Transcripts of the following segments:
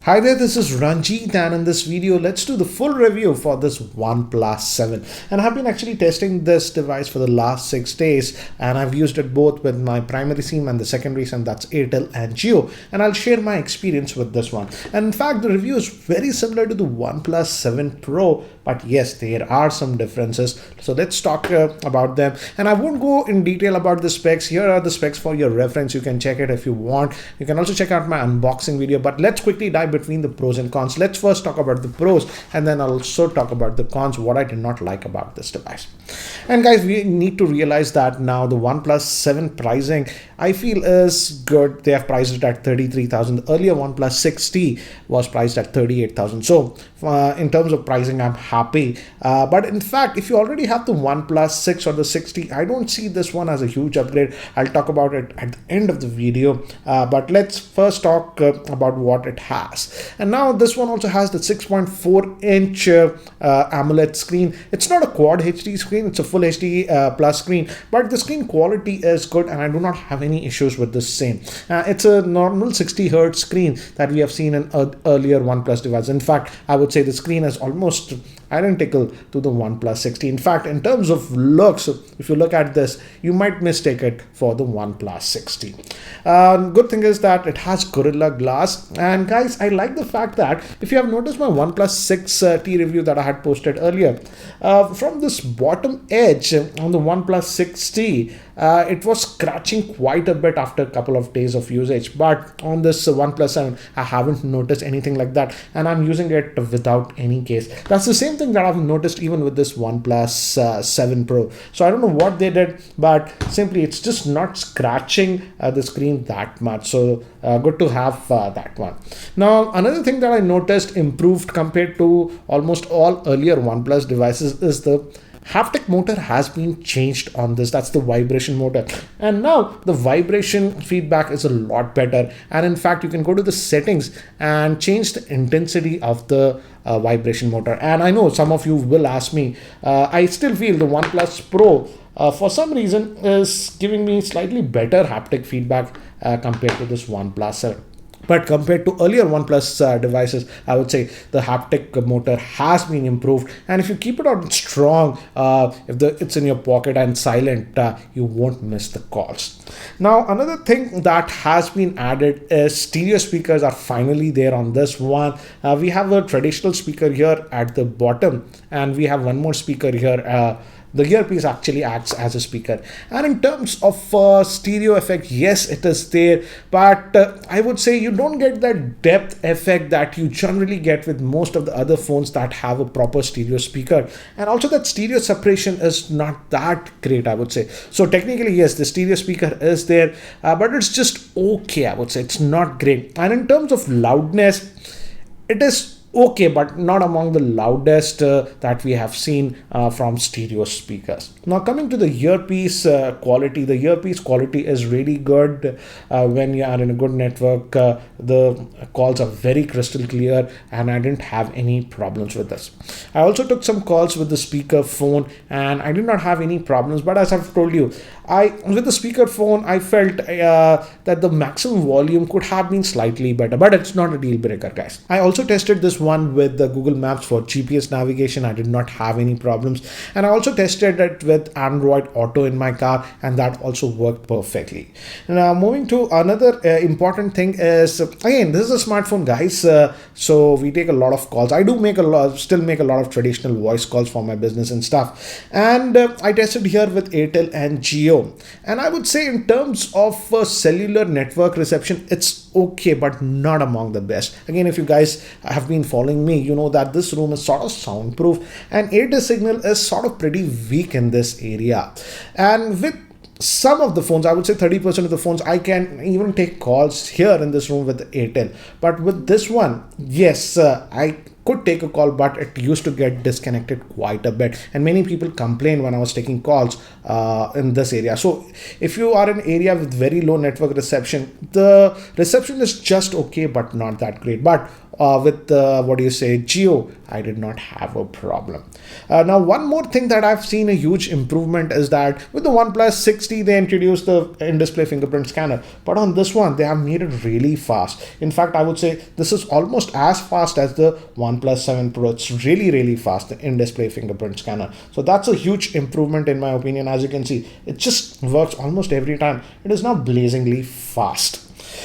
Hi there, this is Ranjit, and in this video let's do the full review for this OnePlus 7. And I've been actually testing this device for the last 6 days, and I've used it both with my primary SIM and the secondary SIM, that's Airtel and Jio, and I'll share my experience with this one. And in fact, the review is very similar to the OnePlus 7 Pro, but yes, there are some differences. So let's talk about them, and I won't go in detail about the specs. Here are the specs for your reference. You can check it if you want. You can also check out my unboxing video, but let's quickly dive between the pros and cons. Let's first talk about the pros, and then I'll also talk about the cons, what I did not like about this device. And guys, we need to realize that now the OnePlus 7 pricing, I feel, is good. They have priced it at 33,000. Earlier OnePlus 6T was priced at 38,000. So in terms of pricing, I'm happy. But in fact, if you already have the OnePlus 6 or the 6T, I don't see this one as a huge upgrade. I'll talk about it at the end of the video. But let's first talk about what it has. And now this one also has the 6.4-inch AMOLED screen. It's not a Quad HD screen, it's a Full HD plus screen, but the screen quality is good and I do not have any issues with the same. It's a normal 60 Hz screen that we have seen in earlier OnePlus devices. In fact, I would say the screen is almost identical to the OnePlus 6T. In fact, in terms of looks, if you look at this, you might mistake it for the OnePlus 6T. Good thing is that it has Gorilla Glass, and guys, I like the fact that if you have noticed my OnePlus 6T review that I had posted earlier, from this bottom edge on the OnePlus 6T, it was scratching quite a bit after a couple of days of usage, but on this OnePlus 7 I haven't noticed anything like that, and I'm using it without any case. That's the same thing that I've noticed even with this OnePlus 7 Pro. So I don't know what they did, but simply it's just not scratching the screen that much. So good to have that one. Now another thing that I noticed improved compared to almost all earlier OnePlus devices is the haptic motor has been changed on this. That's the vibration motor, and now the vibration feedback is a lot better. And in fact, you can go to the settings and change the intensity of the vibration motor. And I know some of you will ask me, I still feel the OnePlus Pro for some reason is giving me slightly better haptic feedback compared to this OnePlus 7. But compared to earlier OnePlus devices, I would say the haptic motor has been improved. And if you keep it on strong, if it's in your pocket and silent, you won't miss the calls. Now, another thing that has been added is stereo speakers are finally there on this one. We have a traditional speaker here at the bottom, and we have one more speaker here. The earpiece actually acts as a speaker. And in terms of stereo effect, yes, it is there, but I would say you don't get that depth effect that you generally get with most of the other phones that have a proper stereo speaker. And also that stereo separation is not that great, I would say. So technically, yes, the stereo speaker is there, but it's just okay, I would say. It's not great. And in terms of loudness, it is okay, but not among the loudest that we have seen from stereo speakers. Now coming to the earpiece quality, the earpiece quality is really good. When you are in a good network, the calls are very crystal clear, and I didn't have any problems with this. I also took some calls with the speaker phone, and I did not have any problems. But as I've told you, with the speaker phone, I felt that the maximum volume could have been slightly better, but it's not a deal breaker, guys. I also tested this one with the Google Maps for GPS navigation. I did not have any problems, and I also tested it with Android Auto in my car, and that also worked perfectly. Now moving to another important thing is, again, this is a smartphone, guys, so we take a lot of calls. I do still make a lot of traditional voice calls for my business and stuff, and I tested here with Airtel and Jio, and I would say in terms of cellular network reception, it's okay, but not among the best. Again, if you guys have been following me, you know that this room is sort of soundproof, and Airtel signal is sort of pretty weak in this area. And with some of the phones, I would say 30% of the phones, I can even take calls here in this room with Airtel. But with this one, yes, I could take a call, but it used to get disconnected quite a bit, and many people complained when I was taking calls in this area. So if you are in an area with very low network reception, the reception is just okay but not that great. But with Geo, I did not have a problem. Now, one more thing that I've seen a huge improvement is that with the OnePlus 60, they introduced the in-display fingerprint scanner, but on this one, they have made it really fast. In fact, I would say this is almost as fast as the OnePlus 7 Pro. It's really, really fast, the in-display fingerprint scanner. So that's a huge improvement in my opinion. As you can see, it just works almost every time. It is now blazingly fast.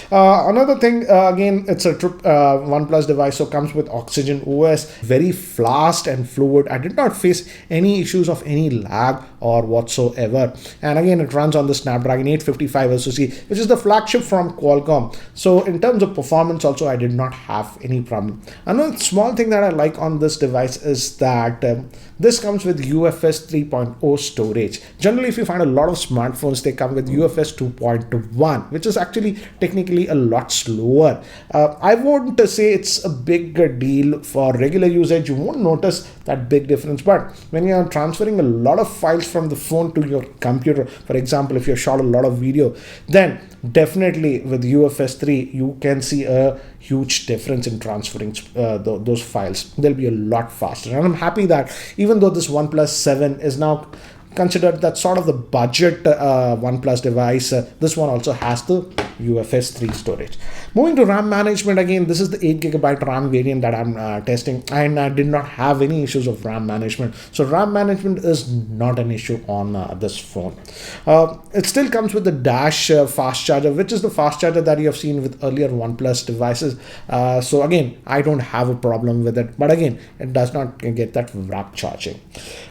Another thing, again, it's a OnePlus device, so comes with Oxygen OS, very fast and fluid. I did not face any issues of any lag or whatsoever. And again, it runs on the Snapdragon 855 SoC, which is the flagship from Qualcomm. So in terms of performance also, I did not have any problem. Another small thing that I like on this device is that this comes with UFS 3.0 storage. Generally, if you find a lot of smartphones, they come with UFS 2.1, which is actually technically a lot slower. I won't say it's a big deal for regular usage. You won't notice that big difference, but when you are transferring a lot of files from the phone to your computer, for example, if you shot a lot of video, then definitely with UFS 3 you can see a huge difference in transferring those files. They'll be a lot faster, and I'm happy that even though this OnePlus 7 is now considered that sort of the budget OnePlus device, this one also has the UFS 3 storage. Moving to RAM management, again, this is the 8GB RAM variant that I'm testing, and I did not have any issues of RAM management. So RAM management is not an issue on this phone. It still comes with the dash fast charger, which is the fast charger that you have seen with earlier OnePlus devices. So again, I don't have a problem with it, but again, it does not get that rapid charging.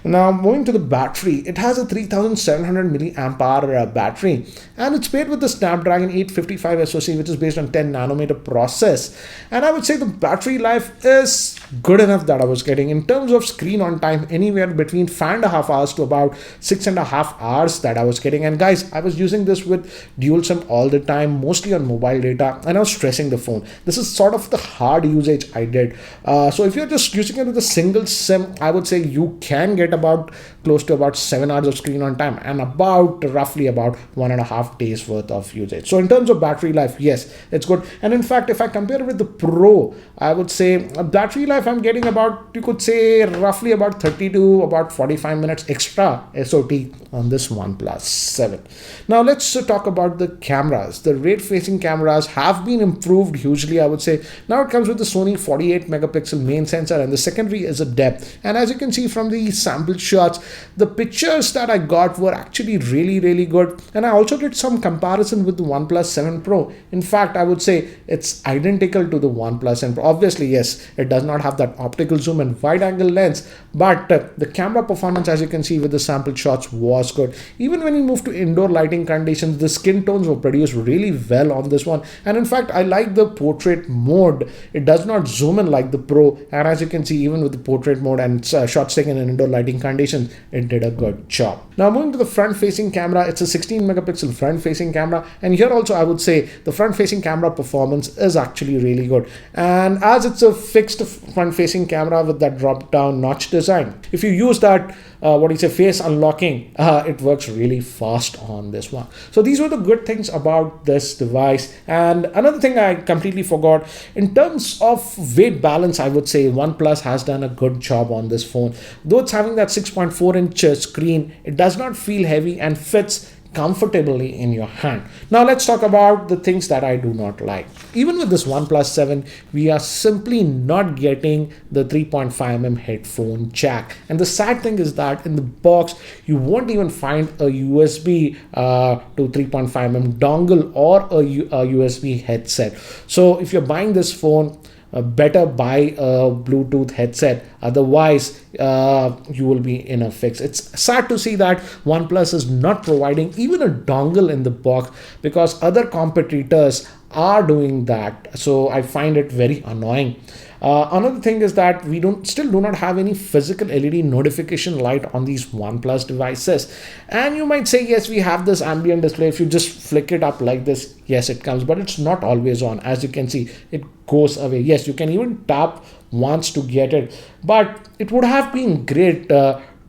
Now, moving to the battery, it has a 3700 milliamp hour battery, and it's paired with the Snapdragon 855 SoC, which is based on 10 nanometer process. And I would say the battery life is good enough that I was getting. In terms of screen on time, anywhere between 5.5 hours to about 6.5 hours that I was getting. And guys, I was using this with dual SIM all the time, mostly on mobile data, and I was stressing the phone. This is sort of the hard usage I did. So if you're just using it with a single SIM, I would say you can get about close to about 7 hours of screen on time and roughly about 1.5 days worth of usage. So in terms of battery life, yes, it's good. And in fact, if I compare it with the Pro, I would say battery life I'm getting about, you could say, roughly about 30 to about 45 minutes extra SOT on this OnePlus 7. Now let's talk about the cameras. The rear facing cameras have been improved hugely, I would say. Now it comes with the Sony 48 megapixel main sensor, and the secondary is a depth. And as you can see from the sample shots, the pictures that I got were actually really good. And I also did some comparison with the OnePlus 7 Pro. In fact, I would say it's identical to the OnePlus 7 Pro. Obviously, yes, it does not have that optical zoom and wide angle lens, but the camera performance, as you can see with the sample shots, was good. Even when you move to indoor lighting conditions, the skin tones were produced really well on this one. And in fact, I like the portrait mode. It does not zoom in like the Pro, and as you can see, even with the portrait mode and shots taken in indoor lighting conditions, it did a good job. Now moving to the front facing camera, it's a 16 megapixel front facing camera, and here also I would say the front facing camera performance is actually really good. And as it's a fixed front facing camera with that drop down notch design, if you use that face unlocking, it works really fast on this one. So these were the good things about this device. And another thing I completely forgot, in terms of weight balance, I would say OnePlus has done a good job on this phone. Though it's having that 6.4-inch screen, it does not feel heavy and fits comfortably in your hand. Now let's talk about the things that I do not like. Even with this OnePlus 7, we are simply not getting the 3.5mm headphone jack. And the sad thing is that in the box, you won't even find a USB to 3.5mm dongle or a USB headset. So if you're buying this phone, better buy a Bluetooth headset, otherwise you will be in a fix. It's sad to see that OnePlus is not providing even a dongle in the box, because other competitors are doing that. So I find it very annoying. Another thing is that we still do not have any physical LED notification light on these OnePlus devices. And you might say, yes, we have this ambient display. If you just flick it up like this, yes, it comes, but it's not always on. As you can see, it goes away. Yes, you can even tap once to get it, but it would have been great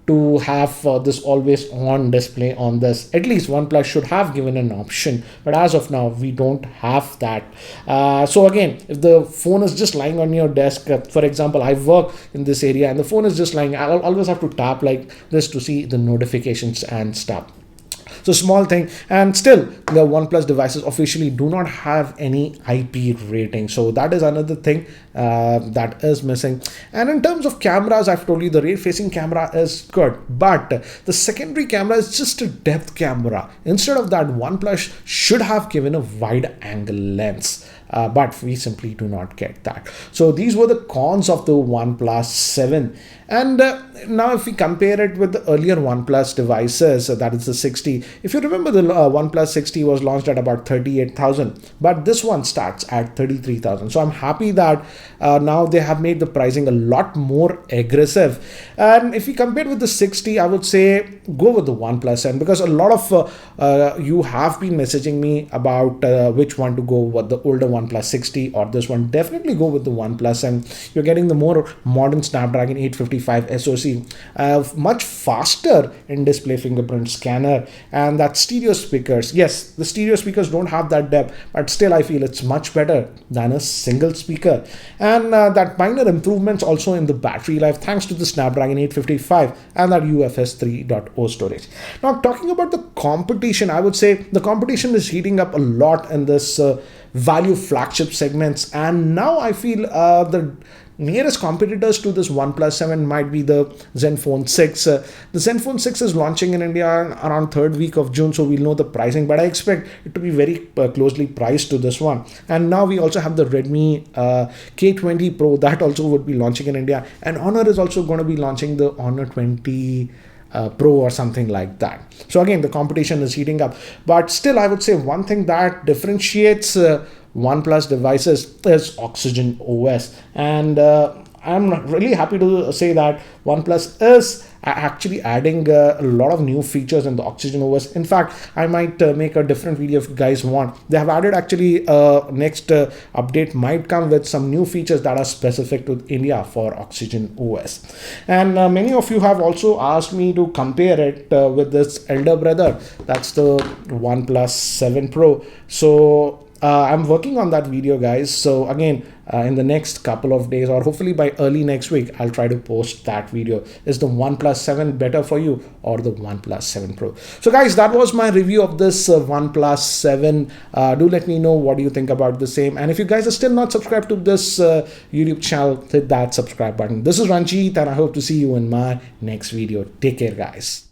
to have this always on display on this. At least OnePlus should have given an option, but as of now we don't have that. So again, if the phone is just lying on your desk, for example, I work in this area and the phone is just lying, I'll always have to tap like this to see the notifications and stuff. So small thing, and still the OnePlus devices officially do not have any IP rating. So that is another thing that is missing. And in terms of cameras, I've told you the rear facing camera is good, but the secondary camera is just a depth camera. Instead of that, OnePlus should have given a wide angle lens. But we simply do not get that. So these were the cons of the OnePlus 7. And now if we compare it with the earlier OnePlus devices, that is the 60. If you remember, the OnePlus 60 was launched at about 38,000, but this one starts at 33,000. So I'm happy that now they have made the pricing a lot more aggressive. And if we compare with the 60, I would say go with the OnePlus 7, because a lot of you have been messaging me about which one to go with, the older OnePlus 60 or this one. Definitely go with the OnePlus, and you're getting the more modern Snapdragon 855 SoC, much faster in display fingerprint scanner, and that stereo speakers. Yes, the stereo speakers don't have that depth, but still I feel it's much better than a single speaker. And that minor improvements also in the battery life thanks to the Snapdragon 855 and that UFS 3.0 storage. Now talking about the competition, I would say the competition is heating up a lot in this value flagship segments, and now I feel the nearest competitors to this OnePlus 7 might be the Zenfone 6. The Zenfone 6 is launching in India around 3rd week of June, so we'll know the pricing, but I expect it to be very closely priced to this one. And now we also have the Redmi K20 Pro that also would be launching in India, and Honor is also going to be launching the Honor 20 Pro or something like that. So again, the competition is heating up, but still I would say one thing that differentiates OnePlus devices is Oxygen OS, and I'm really happy to say that OnePlus is actually adding a lot of new features in the Oxygen OS. In fact, I might make a different video if you guys want. They have added actually next update might come with some new features that are specific to India for Oxygen OS. And many of you have also asked me to compare it with this elder brother, that's the OnePlus 7 Pro. So I'm working on that video, guys. So again, in the next couple of days, or hopefully by early next week, I'll try to post that video. Is the OnePlus 7 better for you or the OnePlus 7 Pro? So guys, that was my review of this OnePlus 7. Do let me know what do you think about the same. And if you guys are still not subscribed to this YouTube channel, hit that subscribe button. This is Ranjit, and I hope to see you in my next video. Take care, guys.